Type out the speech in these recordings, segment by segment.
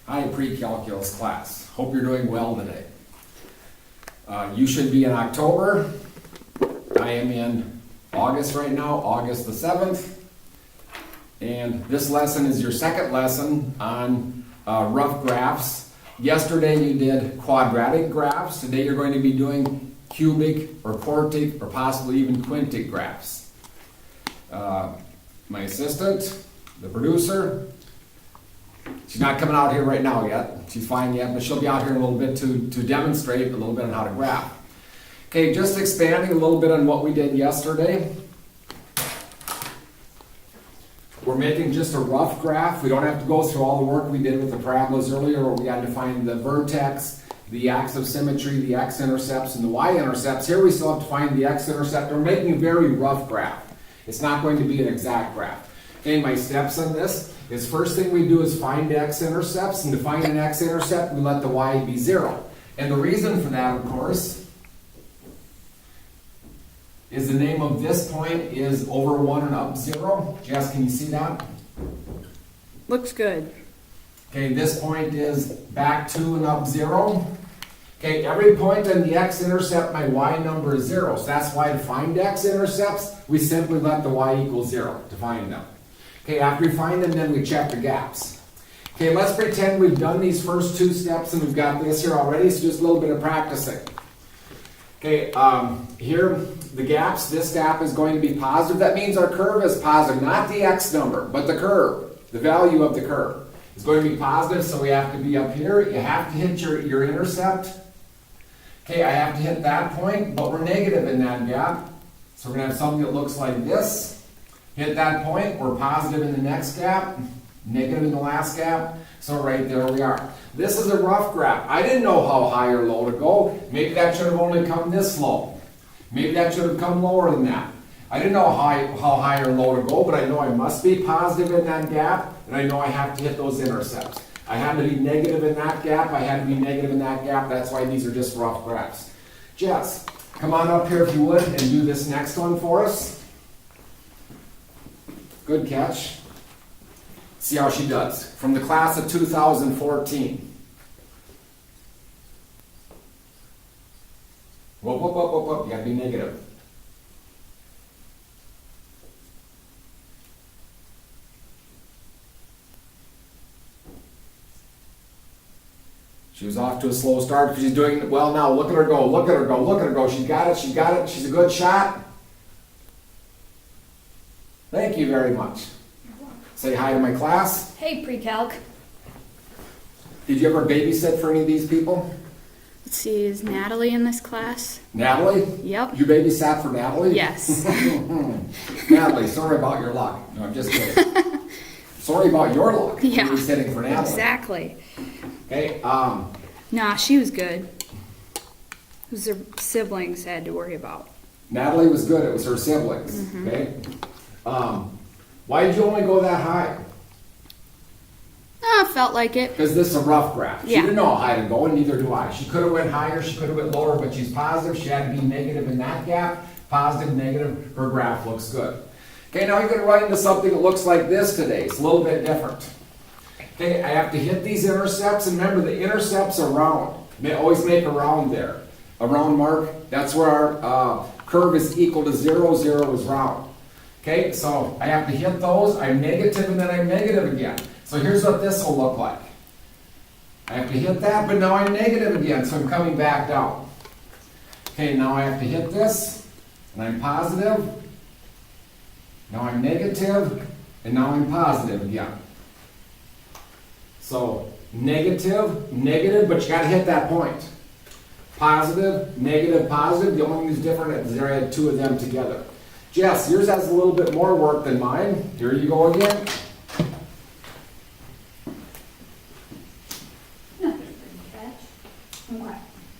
Hi, pre-calculus class. Hope you're doing well today. You should be in October. I am in August right now, August the 7th. And this lesson is your second lesson on rough graphs. Yesterday you did quadratic graphs. Today you're going to be doing cubic or quartic or possibly even quintic graphs. My assistant, the producer, she's not coming out here right now yet. She's fine yet, but she'll be out here in a little bit to demonstrate a little bit on how to graph. Okay, just expanding a little bit on what we did yesterday. We're making just a rough graph. We don't have to go through all the work we did with the parabolas earlier, where we had to find the vertex, the axis of symmetry, the x-intercepts, and the y-intercepts. Here we still have to find the x-intercept. We're making a very rough graph. It's not going to be an exact graph. Okay, my steps on this is first thing we do is find x-intercepts, and to find an x-intercept, we let the y be 0. And the reason for that, of course, is the name of this point is over 1 and up 0. Jess, can you see that? Looks good. Okay, this point is back 2 and up 0. Okay, every point on the x-intercept, my y number is 0. So that's why to find x-intercepts, we simply let the y equal 0 to find them. Okay, after we find them, then we check the gaps. Okay, let's pretend we've done these first two steps and we've got this here already, so just a little bit of practicing. Okay, here, the gaps, this gap is going to be positive. That means our curve is positive, not the x number, but the curve, the value of the curve. It's going to be positive, so we have to be up here. You have to hit your intercept. Okay, I have to hit that point, but we're negative in that gap. So we're going to have something that looks like this. Hit that point, we're positive in the next gap, negative in the last gap. So right there we are. This is a rough graph. I didn't know how high or low to go. Maybe that should have only come this low. Maybe that should have come lower than that. I didn't know how high or low to go, but I know I must be positive in that gap, and I know I have to hit those intercepts. I had to be negative in that gap, I had to be negative in that gap. That's why these are just rough graphs. Jess, come on up here if you would and do this next one for us. Good catch. See how she does. From the class of 2014. Whoop, whoop, whoop, whoop, whoop. You gotta be negative. She was off to a slow start, but she's doing well now. Look at her go, look at her go, look at her go. She's got it, she's got it. She's a good shot. Thank you very much. Say hi to my class. Hey, pre-calc. Did you ever babysit for any of these people? Let's see, is Natalie in this class? Natalie? Yep. You babysat for Natalie? Yes. Natalie, sorry about your luck. No, I'm just kidding. Sorry about your luck. Yeah. Babysitting for Natalie. Exactly. Okay, Nah, she was good. It was her siblings had to worry about. Natalie was good. It was her siblings. Mm-hmm. Okay. Why did you only go that high? Ah, felt like it. Because this is a rough graph. She Yeah. didn't know how high to go, and neither do I. She could have went higher, she could have went lower, but she's positive. She had to be negative in that gap. Positive, negative. Her graph looks good. Okay, now you're going to run into something that looks like this today. It's a little bit different. Okay, I have to hit these intercepts, and remember the intercepts are round. Always make a round there. A round mark, that's where our curve is equal to 0, 0 is round. Okay, so I have to hit those, I'm negative, and then I'm negative again. So here's what this will look like. I have to hit that, but now I'm negative again, so I'm coming back down. Okay, now I have to hit this, and I'm positive. Now I'm negative, and now I'm positive again. So negative, negative, but you got to hit that point. Positive, negative, positive. The only thing that's different is I had two of them together. Jess, yours has a little bit more work than mine. Here you go again.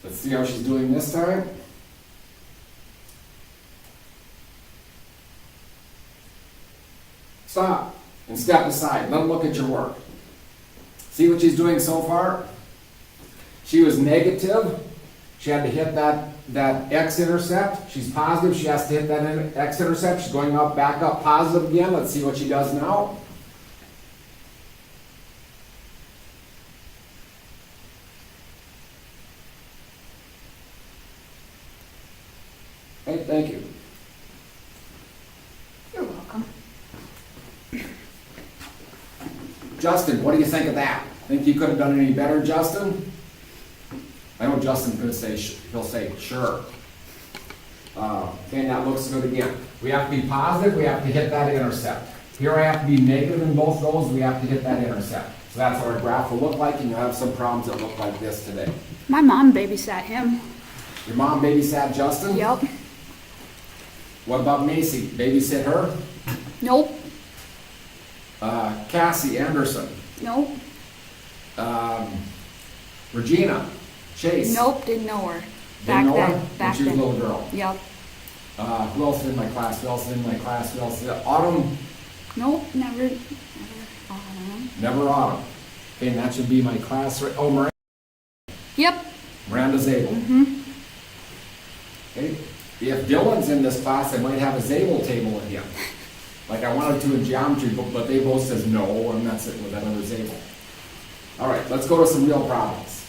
Let's see how she's doing this time. Stop and step aside. Let them look at your work. See what she's doing so far? She was negative. She had to hit that x-intercept. She's positive. She has to hit that x-intercept. She's going up, back up, positive again. Let's see what she does now. Okay, thank you. You're welcome. Justin, what do you think of that? Think you could have done any better, Justin? I know Justin's gonna say, he'll say, sure. Okay, that looks good again. We have to be positive, we have to hit that intercept. Here I have to be negative in both those, we have to hit that intercept. So that's what our graph will look like, and you'll have some problems that look like this today. My mom babysat him. Your mom babysat Justin? Yep. What about Macy? Babysit her? Nope. Cassie Anderson? Nope. Regina? Chase? Nope, didn't know her. Didn't know her? When Back she was a then. little girl. Yep. Who else in my class? Who else in my class? Who else? Autumn? Nope, never. Never Autumn. Okay, and that should be my class. Oh, Miranda. Yep. Miranda Zabel. Mm-hmm. Okay. If Dylan's in this class, I might have a Zabel table in him. Like I wanted to in geometry, but they both says no, and that's it with that other Zabel. All right, let's go to some real problems.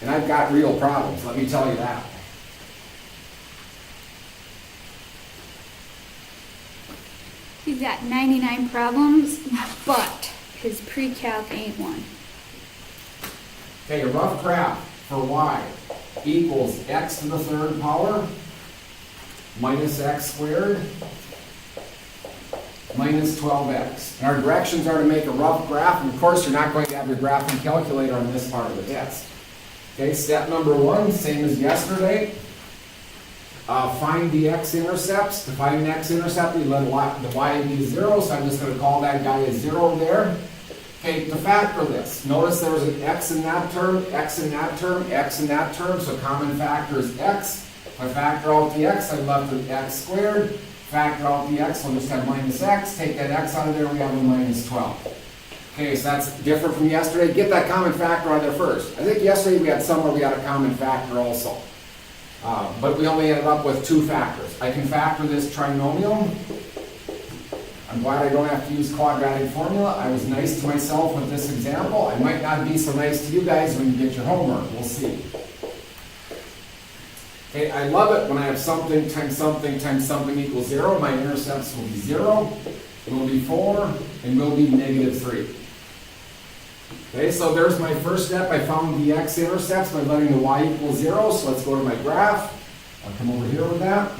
And I've got real problems, let me tell you that. He's got 99 problems, but his pre-calc ain't one. Okay, a rough graph for y equals x to the third power minus x squared minus 12x. And our directions are to make a rough graph, and of course you're not going to have your graphing calculator on this part of the test. Okay, step number one, same as yesterday. Find the x-intercepts. To find an x-intercept, we let the y be 0, so I'm just going to call that guy a 0 there. Okay, to factor this, notice there was an x in that term, x in that term, x in that term, so common factor is x. If I factor out the x, I'm left with x squared. Factor out the x, we'll just have minus x. Take that x out of there, we have a minus 12. Okay, so that's different from yesterday. Get that common factor out of there first. I think yesterday we had somewhere we had a common factor also. But we only ended up with two factors. I can factor this trinomial. I'm glad I don't have to use quadratic formula. I was nice to myself with this example. I might not be so nice to you guys when you get your homework. We'll see. Okay, I love it when I have something times something equals 0. My intercepts will be 0, it will be 4, and will be negative 3. Okay, so there's my first step. I found the x-intercepts by letting the y equal 0. So let's go to my graph. I'll come over here with that.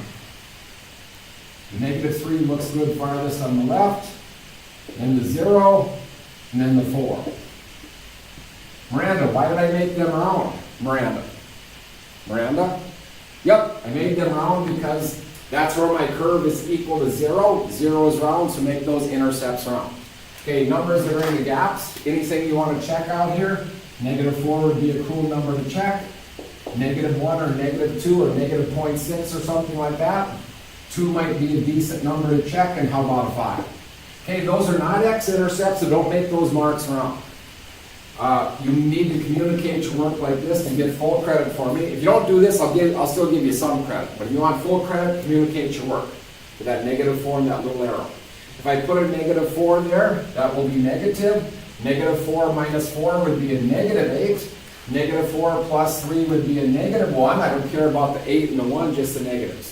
The negative 3 looks good farthest on the left. Then the 0, and then the 4. Miranda, why did I make them round? Miranda? Yep, I made them round because that's where my curve is equal to 0. 0 is round, so make those intercepts round. Okay, numbers that are in the gaps. Anything you want to check out here? Negative 4 would be a cool number to check. Negative 1 or negative 2 or negative 0.6 or something like that. 2 might be a decent number to check, and how about a 5? Okay, those are not x-intercepts, so don't make those marks round. You need to communicate your work like this to get full credit for me. If you don't do this, I'll still give you some credit. But if you want full credit, communicate your work with that negative 4 and that little arrow. If I put a negative 4 there, that will be negative. Negative 4 minus 4 would be a negative 8. Negative 4 plus 3 would be a negative 1. I don't care about the 8 and the 1, just the negatives.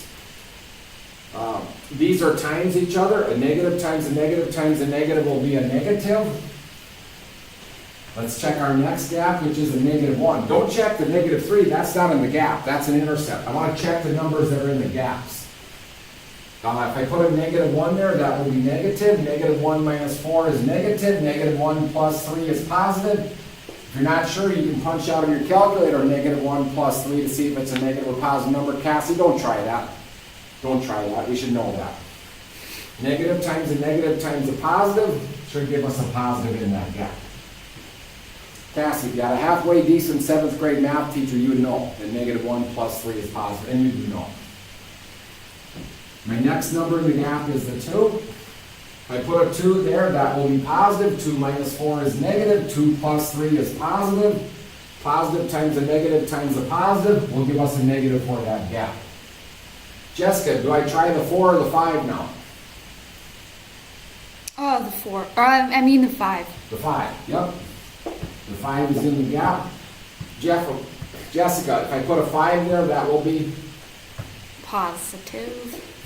These are times each other. A negative times a negative times a negative will be a negative. Let's check our next gap, which is a negative 1. Don't check the negative 3. That's not in the gap. That's an intercept. I want to check the numbers that are in the gaps. If I put a negative 1 there, that will be negative. Negative 1 minus 4 is negative. Negative 1 plus 3 is positive. If you're not sure, you can punch out on your calculator negative 1 plus 3 to see if it's a negative or positive number. Cassie, don't try that. Don't try that. We should know that. Negative times a positive should give us a positive in that gap. Cassie, if you got a halfway decent 7th grade math teacher, you would know that negative 1 plus 3 is positive, and you do know. My next number in the gap is the 2. If I put a 2 there, that will be positive. 2 minus 4 is negative. 2 plus 3 is positive. Positive times a positive will give us a negative for that gap. Jessica, do I try the 4 or the 5 now? Oh, the 4. I mean the 5. The 5, yep. The 5 is in the gap. Jessica, if I put a 5 there, that will be Positive.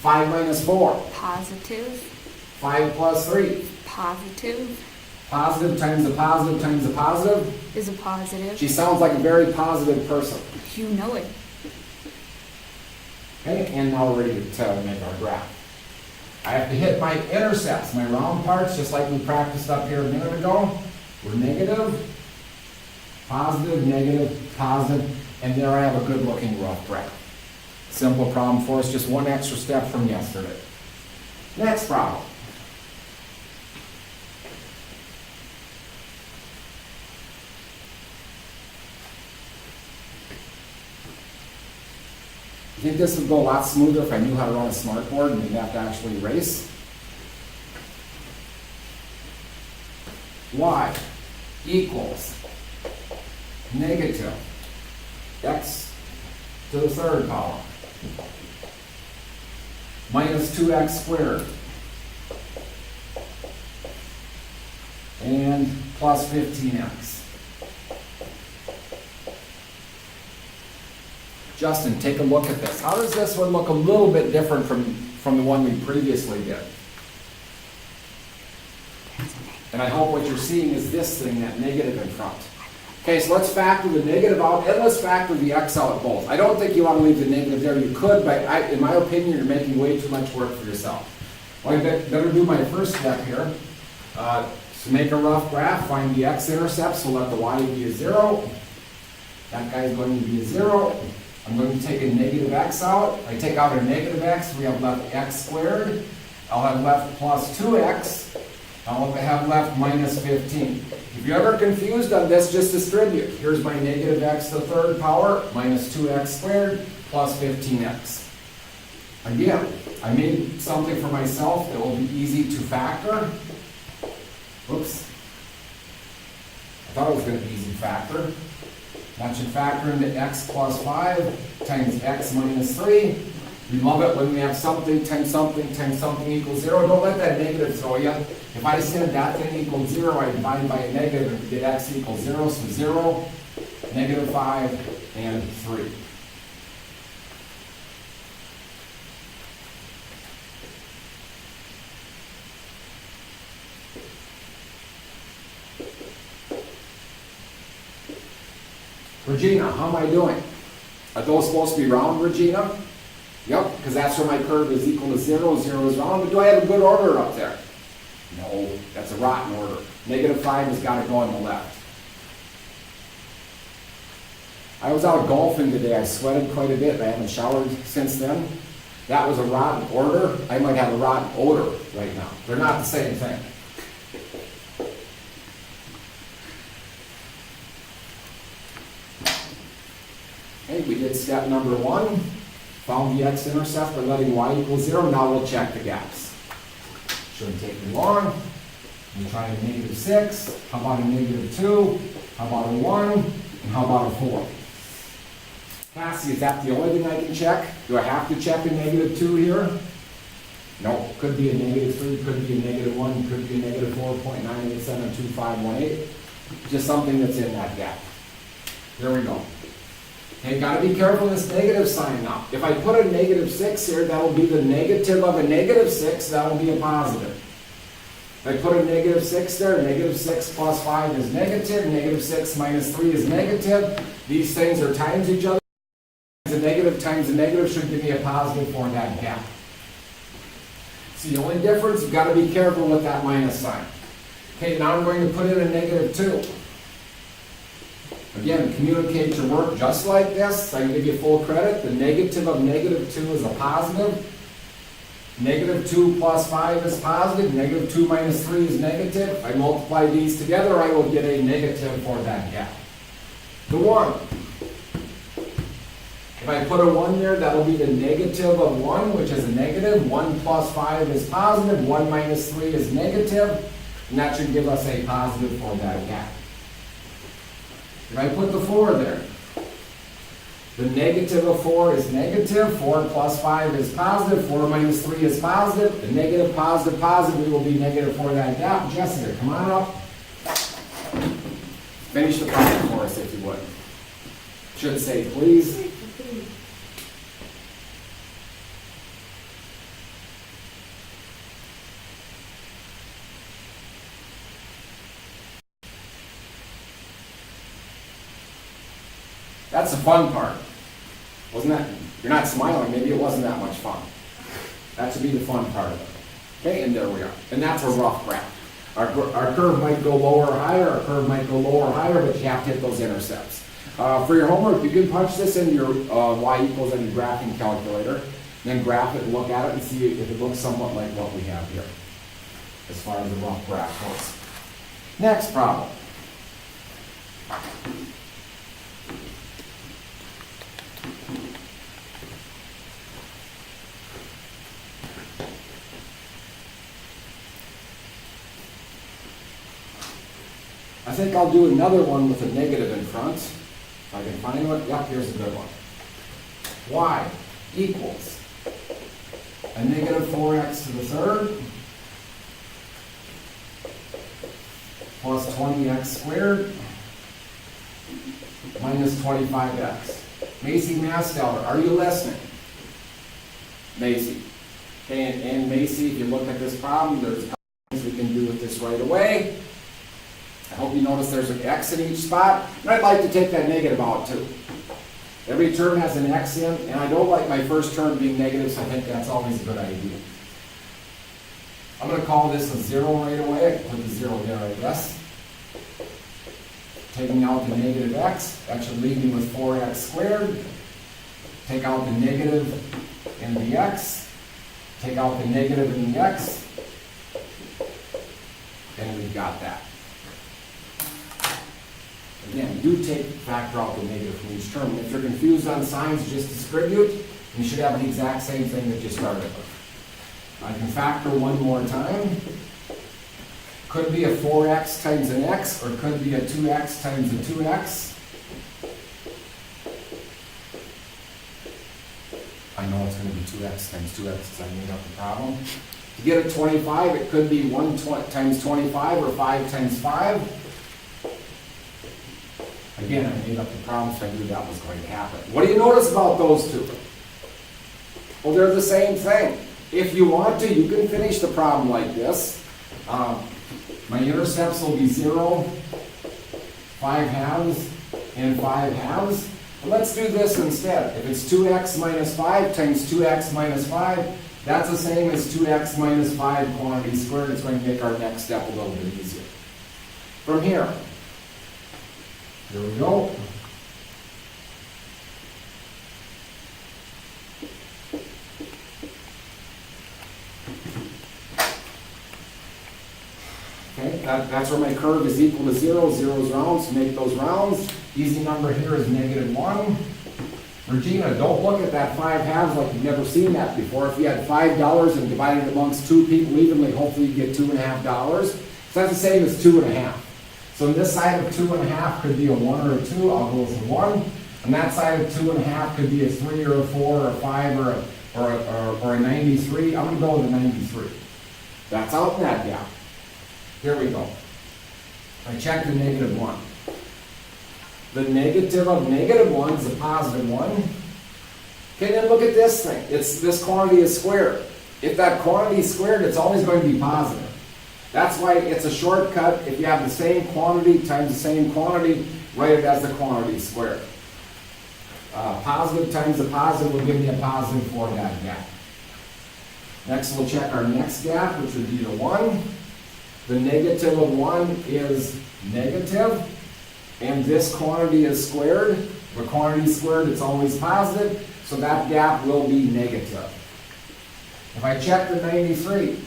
5 minus 4. Positive. 5 plus 3. Positive Positive times a positive times a positive. is a positive. She sounds like a very positive person. You know it. Okay, and now we're ready to make our graph. I have to hit my intercepts, my round parts, just like we practiced up here a minute ago. We're negative, positive, negative, positive, and there I have a good looking rough graph. Simple problem for us, just one extra step from yesterday. Next problem. I think this would go a lot smoother if I knew how to run a smartboard and didn't have to actually erase. Y equals negative x to the third power minus 2x squared and plus 15x. Justin, take a look at this. How does this one look a little bit different from the one we previously did? And I hope what you're seeing is this thing, that negative in front. Okay, so let's factor the negative out, and let's factor the x out both. I don't think you want to leave the negative there. You could, but in my opinion, you're making way too much work for yourself. Well, I better do my first step here. To make a rough graph, find the x-intercepts. We'll let the y be a 0. That guy's going to be a 0. I'm going to take a negative x out. I take out a negative x, we have left x squared. I'll have left plus 2x. I'll have left minus 15. If you're ever confused on this, just distribute. Here's my negative x to the third power, minus 2x squared, plus 15x. Again, I made something for myself that will be easy to factor. Oops. I thought it was going to be easy to factor. That should factor into x plus 5 times x minus 3. We love it when we have something times something equals 0. Don't let that negative throw you. If I said that thing equals 0, I divide by a negative and get x equals 0. So 0, negative 5, and 3. Regina, how am I doing? Are those supposed to be round, Regina? Yep, because that's where my curve is equal to 0. 0 is round, but do I have a good order up there? No, that's a rotten order. Negative 5 has got to go on the left. I was out golfing today. I sweated quite a bit. I haven't showered since then. That was a rotten order. I might have a rotten odor right now. They're not the same thing. Okay, we did step number 1. Found the x-intercept by letting y equal 0. Now we'll check the gaps. Shouldn't take me long. We try a negative 6. How about a negative 2? How about a 1? And how about a 4? Cassie, is that the only thing I can check? Do I have to check a negative 2 here? No. Could be a negative 3, could be a negative 1, could be a negative 4.9872518. Just something that's in that gap. There we go. Okay, got to be careful of this negative sign now. If I put a negative 6 here, that will be the negative of a negative 6, that will be a positive. If I put a negative 6 there, negative 6 plus 5 is negative, negative 6 minus 3 is negative. These things are times each other. The negative times the negative should give me a positive for that gap. So the only difference, you've got to be careful with that minus sign. Okay, now I'm going to put in a negative 2. Again, communicate your work just like this. I can give you full credit. The negative of negative 2 is a positive. Negative 2 plus 5 is positive. Negative 2 minus 3 is negative. If I multiply these together, I will get a negative for that gap. The 1. If I put a 1 there, that will be the negative of 1, which is a negative. 1 plus 5 is positive. 1 minus 3 is negative. And that should give us a positive for that gap. If I put the 4 there, the negative of 4 is negative, 4 plus 5 is positive, 4 minus 3 is positive, the negative, positive, positive will be negative for that gap. Jessica, come on up. Finish the problem for us if you would. Should say please. That's the fun part. Wasn't that, you're not smiling, maybe it wasn't that much fun. That should be the fun part of it. Okay, and there we are. And that's a rough graph. Our curve might go lower or higher, our curve might go lower or higher, but you have to hit those intercepts. For your homework, you can punch this in your y equals any graphing calculator, then graph it and look at it and see if it looks somewhat like what we have here, as far as the rough graph goes. Next problem. I think I'll do another one with a negative in front. If I can find one. Yep, here's a good one. Y equals a negative 4x to the third plus 20x squared minus 25x. Macy Masteller, are you listening? Macy. Okay, and Macy, if you look at this problem, there's a couple things we can do with this right away. I hope you notice there's an x in each spot, and I'd like to take that negative out too. Every term has an x in, and I don't like my first term being negative, so I think that's always a good idea. I'm going to call this a 0 right away. I can put the 0 there, I guess. Taking out the negative x, that should leave me with 4x squared. Take out the negative in the x. Take out the negative in the x. And we've got that. Again, do factor out the negative from each term. If you're confused on signs, just distribute. You should have the exact same thing that you started with. I can factor one more time. Could be a 4x times an x, or could be a 2x times a 2x. I know it's going to be 2x times 2x because I made up the problem. To get a 25, it could be 1 times 25 or 5 times 5. Again, I made up the problem, so I knew that was going to happen. What do you notice about those two? Well, they're the same thing. If you want to, you can finish the problem like this. My intercepts will be 0, 5 halves, and 5 halves. But let's do this instead. If it's 2x minus 5 times 2x minus 5, that's the same as 2x minus 5 quantity squared. It's going to make our next step a little bit easier. From here we go. Okay, that's where my curve is equal to 0. 0 is rounds, so make those rounds. Easy number here is -1. Regina, don't look at that 5 halves like you've never seen that before. If you had $5 and divided it amongst 2 people evenly, hopefully you get $2.50. So that's the same as 2.5. So this side of 2.5 could be a 1 or a 2. I'll go with a 1. And that side of 2.5 could be a 3 or a 4 or a 5 or a 93. I'm going to go with a 93. That's out in that gap. Here we go. I check the -1. The negative of -1 is a +1. Okay, then look at this thing. This quantity is squared. If that quantity is squared, it's always going to be positive. That's why it's a shortcut. If you have the same quantity times the same quantity, write it as the quantity squared. Positive times the positive will give me a positive for that gap. Next, we'll check our next gap, which would be the 1. The negative of 1 is negative, and this quantity is squared. The quantity is squared, it's always positive, so that gap will be negative. If I check the 93,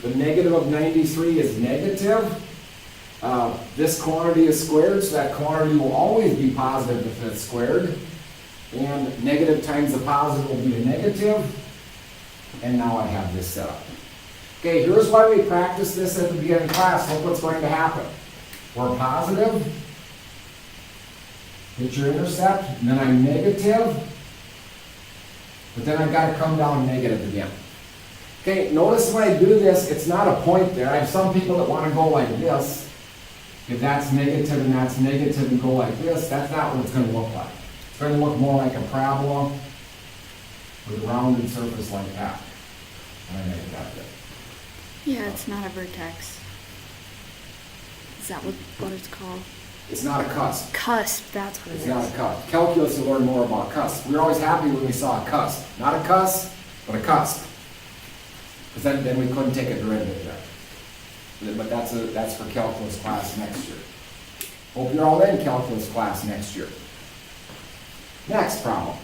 the negative of 93 is negative. This quantity is squared, so that quantity will always be positive if it's squared. And negative times the positive will be a negative. And now I have this set up. Okay, here's why we practice this at the beginning of class. Look what's going to happen. We're positive. Hit your intercept. And then I'm negative. But then I've got to come down negative again. Okay, notice when I do this, it's not a point there. I have some people that want to go like this. If that's negative and that's negative and go like this, that's not what it's gonna look like. It's gonna look more like a parabola with a rounded surface like that. And I made that bit. Yeah, it's not a vertex. Is that what it's called? It's not a cusp. Cusp, that's what it It's is. not a cusp. Calculus will learn more about cusp. We were always happy when we saw a cusp. Not a cusp, but a cusp. Because then we couldn't take a derivative there. But that's for calculus class next year. Hope you're all in calculus class next year. Next problem.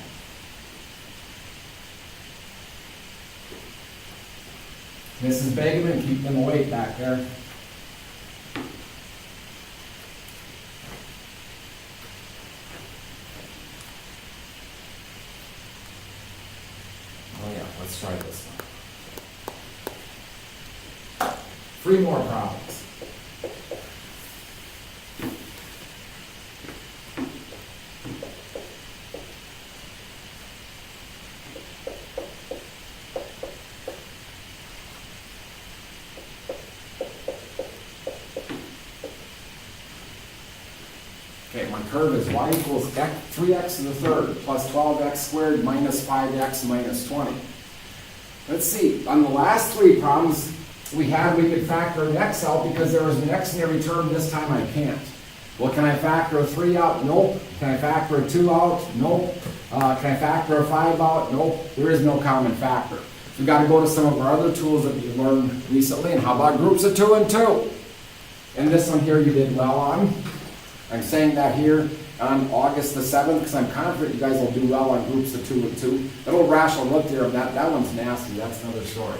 Mrs. Begeman, keep them awake back there. Oh yeah, let's try this one. 3 more problems. Okay, my curve is y equals 3x to the third plus 12x squared minus 5x minus 20. Let's see, on the last 3 problems we could factor an x out because there was an x in every term. This time I can't. Well, can I factor a 3 out? Nope. Can I factor a 2 out? Nope. Can I factor a 5 out? Nope. There is no common factor. So we've got to go to some of our other tools that we learned recently. And how about groups of 2 and 2? And this one here you did well on. I'm saying that here on August the 7th because I'm confident you guys will do well on groups of 2 and 2. That old rational look there, that one's nasty. That's another story.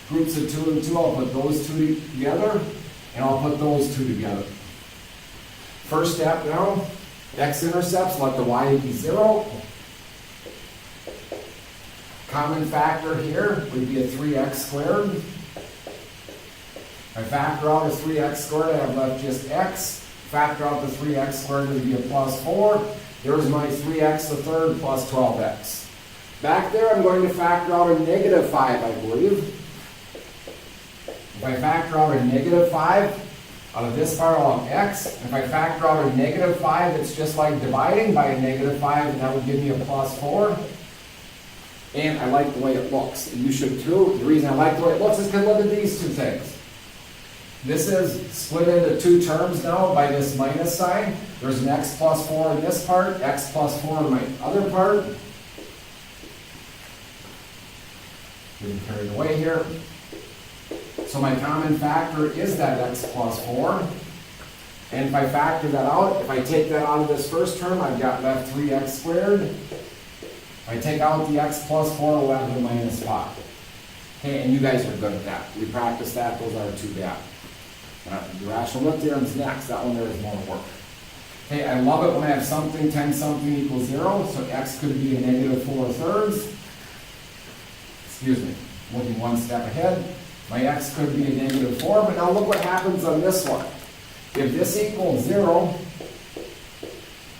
Groups of 2 and 2, I'll put those 2 together, and I'll put those 2 together. First step now, x-intercepts, let the y be 0. Common factor here would be a 3x squared. If I factor out a 3x squared, I have left just x. Factor out the 3x squared, it would be a plus 4. There's my 3x to the third plus 12x. Back there, I'm going to factor out a negative 5, I believe. If I factor out a negative 5, out of this part I'll have x. If I factor out a negative 5, it's just like dividing by a negative 5, and that would give me a plus 4. And I like the way it looks. And you should too. The reason I like the way it looks is because look at these 2 things. This is split into 2 terms now by this minus sign. There's an x plus 4 in this part, x plus 4 in my other part. Getting carried away here. So my common factor is that x plus 4. And if I factor that out, if I take that out of this first term, I've got left 3x squared. If I take out the x plus 4, I'll have the minus 5. Okay, and you guys are good at that. We practiced that, those aren't too bad. The rational root theorem's next, that one there is more work. Okay, I love it when I have something, 10 something equals 0, so x could be a negative 4/3. Excuse me, looking one step ahead. My x could be a negative 4, but now look what happens on this one. If this equals 0,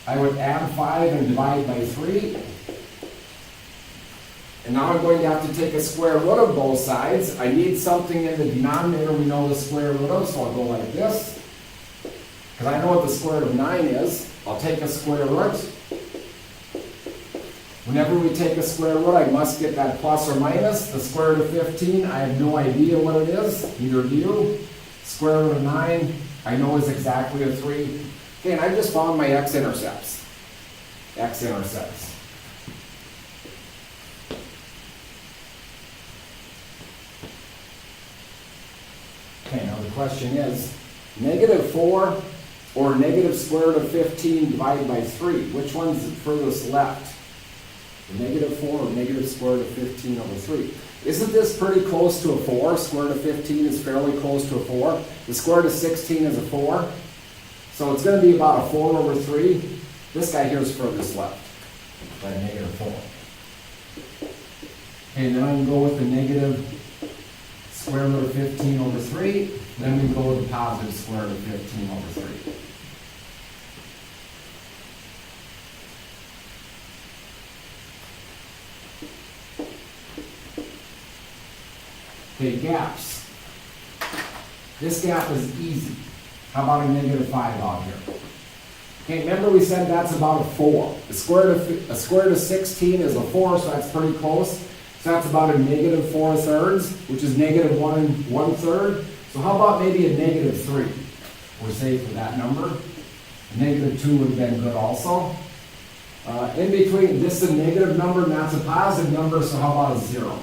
I would add 5 and divide by 3. And now I'm going to have to take a square root of both sides. I need something in the denominator we know the square root of, so I'll go like this. Because I know what the square root of 9 is. I'll take a square root. Whenever we take a square root, I must get that plus or minus. The square root of 15, I have no idea what it is. Neither do you. Square root of 9, I know is exactly a 3. Okay, and I just found my x-intercepts. X-intercepts. Okay, now the question is, negative 4 or negative square root of 15 divided by 3. Which one's furthest left? The negative 4 or negative square root of 15 over 3. Isn't this pretty close to a 4? Square root of 15 is fairly close to a 4. The square root of 16 is a 4. So it's going to be about a 4 over 3. This guy here is furthest left by negative 4. Okay, then I can go with the negative square root of 15 over 3. Then we go with the positive square root of 15 over 3. Okay, gaps. This gap is easy. How about a negative 5 out here? Okay, remember we said that's about a 4. The square root of 16 is a 4, so that's pretty close. So that's about a negative 4/3, which is negative 1 1/3. So how about maybe a negative 3? We're safe for that number. A negative 2 would have been good also. In between, this is a negative number and that's a positive number, so how about a 0?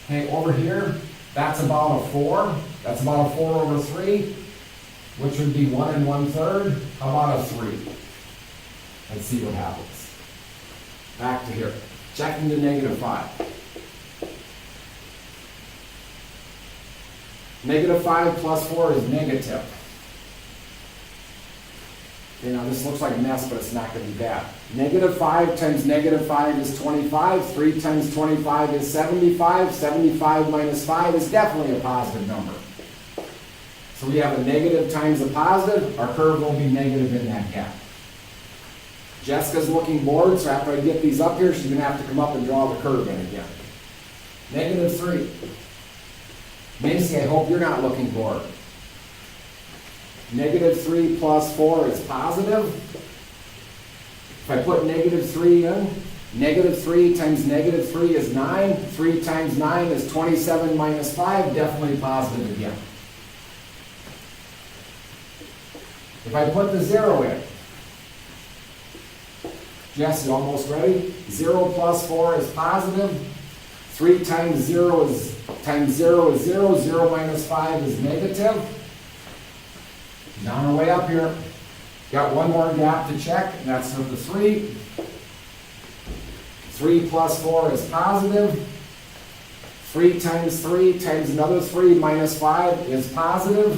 Okay, over here, that's about a 4. That's about a 4/3, which would be 1 1/3. How about a 3? Let's see what happens. Back to here. Checking the negative 5. Negative 5 plus 4 is negative. You know, this looks like a mess, but it's not going to be bad. Negative 5 times negative 5 is 25. 3 times 25 is 75. 75 minus 5 is definitely a positive number. So we have a negative times a positive. Our curve will be negative in that gap. Jessica's looking bored, so after I get these up here, she's going to have to come up and draw the curve in again. Negative 3. Macy, I hope you're not looking bored. Negative 3 plus 4 is positive. If I put negative 3 in, negative 3 times negative 3 is 9. 3 times 9 is 27 minus 5, definitely positive again. If I put the 0 in, Jess, you almost ready? 0 plus 4 is positive. 3 times 0 is 0. 0 minus 5 is negative. On our way up here, got one more gap to check, and that's number 3. 3 plus 4 is positive. 3 times another 3 minus 5 is positive.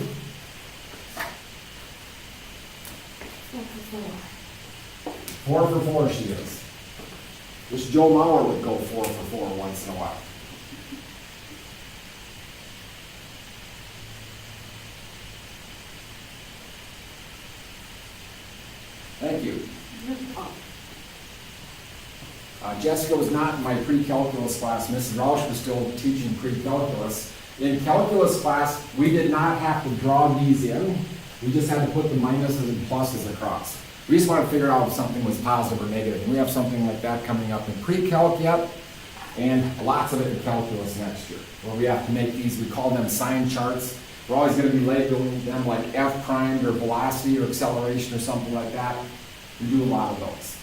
4 for 4 she is. Wish Joe Mauer would go 4 for 4 once in a while. Thank you. Jessica was not in my pre-calculus class. Mrs. Rausch was still teaching pre-calculus. In calculus class, we did not have to draw these in. We just had to put the minuses and pluses across. We just want to figure out if something was positive or negative. And we have something like that coming up in pre-calc yet, and lots of it in calculus next year, where we have to make these, we call them sign charts. We're always going to be labeling them like F prime or velocity or acceleration or something like that. We do a lot of those.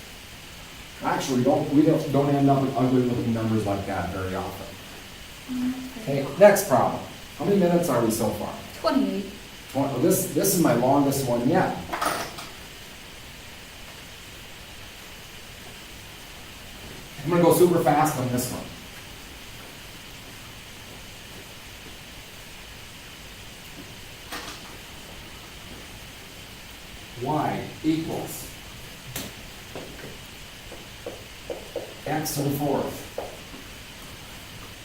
Actually, we don't end up with ugly looking numbers like that very often. Okay, next problem. How many minutes are we so far? 28. This is my longest one yet. I'm going to go super fast on this one. Y equals x to the 4th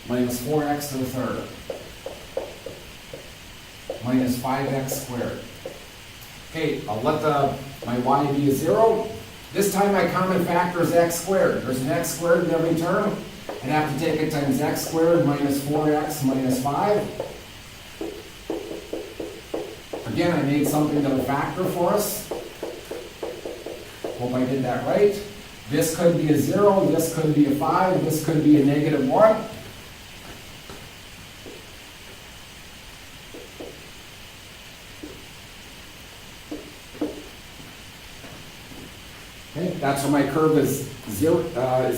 minus 4x to the 3rd minus 5x squared. Okay, I'll let my y be a 0. This time my common factor is x squared. There's an x squared in every term. I have to take it times x squared minus 4x minus 5. Again, I made something of a factor for us. Hope I did that right. This could be a 0, this could be a 5, this could be a negative 1. Okay, that's where my curve is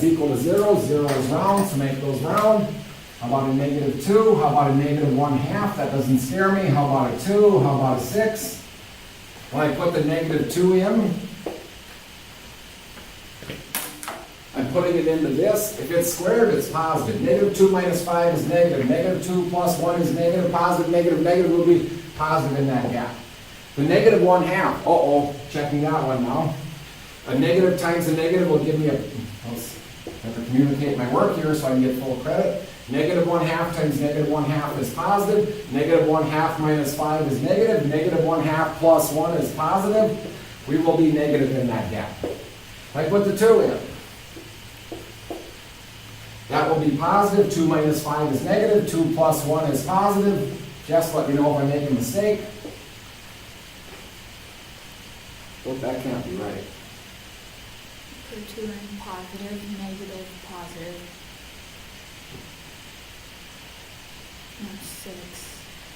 equal to 0. 0 is round, so make those round. How about a negative 2? How about a negative 1/2? That doesn't scare me. How about a 2? How about a 6? When I put the negative 2 in, I'm putting it into this. If it's squared, it's positive. Negative 2 minus 5 is negative. Negative 2 plus 1 is negative. Positive, negative, negative will be positive in that gap. The negative 1/2, checking that one now. A negative times a negative will give me let's have to communicate my work here so I can get full credit. Negative 1/2 times negative 1/2 is positive. Negative 1/2 minus 5 is negative. Negative 1/2 plus 1 is positive. We will be negative in that gap. If I put the 2 in, that will be positive. 2 minus 5 is negative. 2 plus 1 is positive. Just let me know if I make a mistake. Well, that can't be right. Put 2 in positive, negative, positive. No, 6.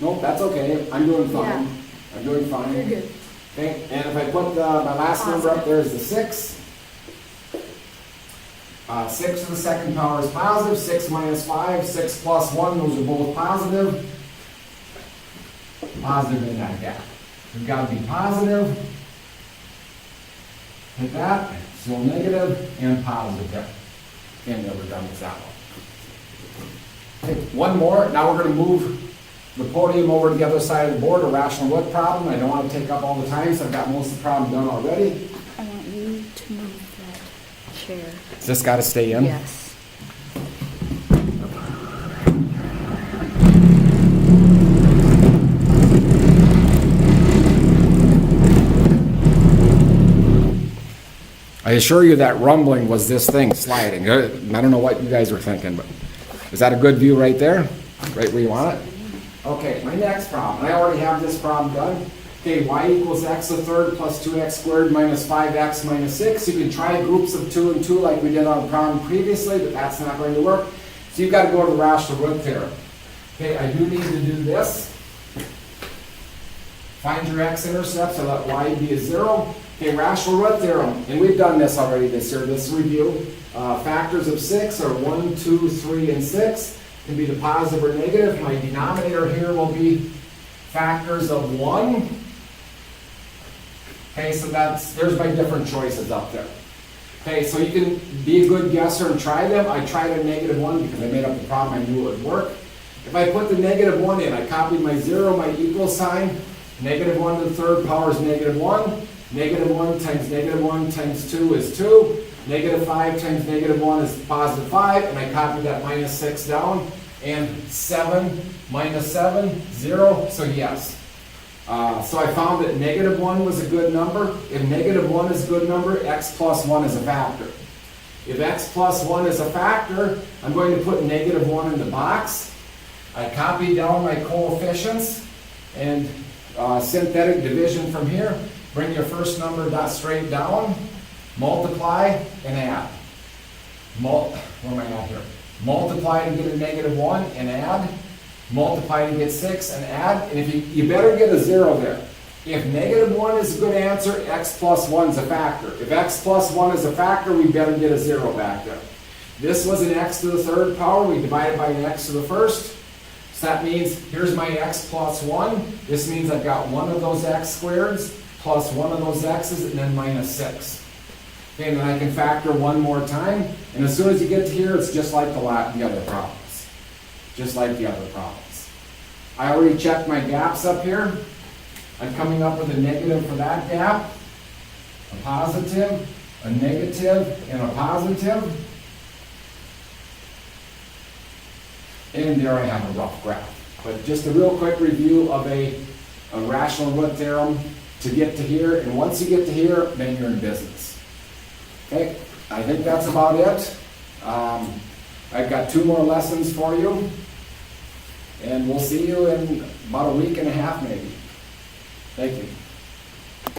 Nope, that's okay, I'm doing fine. Yeah. I'm doing fine. You're good. Okay, and if I put my last number up there is the 6. 6 to the second power is positive, 6 minus 5, 6 plus 1, those are both positive. Positive in that gap. We've got to be positive. Hit that, so negative and positive there. And then we're done with that one. Okay, one more, now we're going to move the podium over to the other side of the board, a rational width problem. I don't want to take up all the time, so I've got most of the problem done already. I want you to move that chair. It's just got to stay in? Yes. I assure you that rumbling was this thing sliding. I don't know what you guys were thinking, but is that a good view right there? Right where you want it? Okay, my next problem. I already have this problem done. Okay, y equals x to the third plus 2x squared minus 5x minus 6. You can try groups of 2 and 2 like we did on the problem previously, but that's not going to work. So you've got to go to the rational width theorem. Okay, I do need to do this. Find your x-intercepts and let y be a 0. Okay, rational width theorem, and we've done this already this year. Let's review. Factors of 6 are 1, 2, 3, and 6. Can be the positive or negative. My denominator here will be factors of 1. Okay, so there's my different choices up there. Okay, so you can be a good guesser and try them. I tried a -1 because I made up the problem. I knew it would work. If I put the -1 in, I copied my 0, my equal sign. -1 to the third power is -1. -1 times -1 times 2 is 2. -5 times -1 is positive 5. And I copied that -6 down. And 7 minus 7, 0. So yes. So I found that -1 was a good number. If -1 is a good number, x plus 1 is a factor. If x plus 1 is a factor, I'm going to put -1 in the box. I copy down my coefficients and synthetic division from here. Bring your first number straight down, multiply, and add. Where am I at here? Multiply to get a -1 and add. Multiply to get 6 and add. And if you better get a 0 there. If -1 is a good answer, x plus 1 is a factor. If x plus 1 is a factor, we better get a 0 back there. This was an x to the third power. We divided by an x to the first. So that means here's my x plus 1. This means I've got one of those x squareds plus one of those x's and then minus 6. Okay, and then I can factor one more time. And as soon as you get to here, it's just like the other problems. Just like the other problems. I already checked my gaps up here. I'm coming up with a negative for that gap, a positive, a negative, and a positive. And there I have a rough graph. But just a real quick review of a rational width theorem to get to here. And once you get to here, then you're in business. Okay, I think that's about it. I've got 2 more lessons for you. And we'll see you in about a week and a half maybe. Thank you.